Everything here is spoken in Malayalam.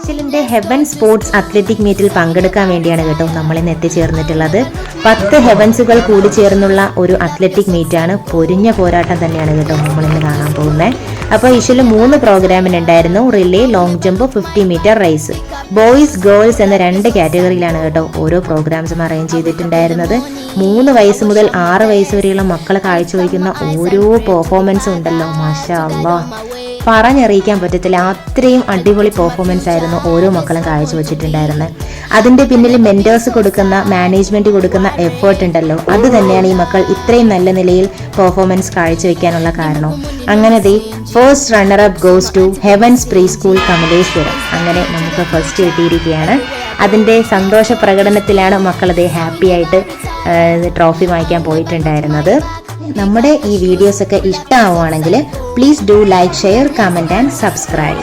ഇശലിന്റെ ഹെവൻ സ്പോർട്സ് അത്ലറ്റിക് മീറ്റിൽ പങ്കെടുക്കാൻ വേണ്ടിയാണ് കേട്ടോ നമ്മളിന്ന് എത്തിച്ചേർന്നിട്ടുള്ളത്. 10 ഹെവൻസുകൾ കൂടി ചേർന്നുള്ള ഒരു അത്ലറ്റിക് മീറ്റാണ്. പൊരിഞ്ഞ പോരാട്ടം തന്നെയാണ് കേട്ടോ നമ്മളിന്ന് കാണാൻ പോകുന്നത്. അപ്പോൾ ഇശല് 3 പ്രോഗ്രാമിനുണ്ടായിരുന്നു. Relay, long jump, 50 metre race. Boys girls എന്ന 2 കാറ്റഗറിയിലാണ് കേട്ടോ ഓരോ പ്രോഗ്രാംസും അറേഞ്ച് ചെയ്തിട്ടുണ്ടായിരുന്നത്. 3 വയസ്സ് മുതൽ 6 വയസ്സ് വരെയുള്ള മക്കളെ കാഴ്ചവെക്കുന്ന ഓരോ പെർഫോമൻസും ഉണ്ടല്ലോ, മാഷാ അല്ലാഹ്, പറഞ്ഞറിയിക്കാൻ പറ്റത്തില്ല. അത്രയും അടിപൊളി പെർഫോമൻസ് ആയിരുന്നു ഓരോ മക്കളും കാഴ്ചവെച്ചിട്ടുണ്ടായിരുന്നത്. അതിന്റെ പിന്നിൽ മെന്റേഴ്സ് കൊടുക്കുന്ന, മാനേജ്മെന്റ് കൊടുക്കുന്ന എഫേർട്ട് ഉണ്ടല്ലോ, അത് തന്നെയാണ് ഈ മക്കൾ ഇത്രയും നല്ല നിലയിൽ പെർഫോമൻസ് കാഴ്ചവെക്കാനുള്ള കാരണം. അങ്ങനെ first runner up goes to heavens pre school Kamaleswaram. അങ്ങനെ നമുക്ക് ഫസ്റ്റ് കിട്ടിയിരിക്കുകയാണ്. അതിന്റെ സന്തോഷ പ്രകടനത്തിലാണ് മക്കളത് ഹാപ്പി ആയിട്ട് ട്രോഫി വാങ്ങിക്കാൻ പോയിട്ടുണ്ടായിരുന്നത്. നമ്മുടെ ഈ വീഡിയോസ് ഒക്കെ ഇഷ്ടമാവുകയാണെങ്കിൽ please do like, share, comment and subscribe.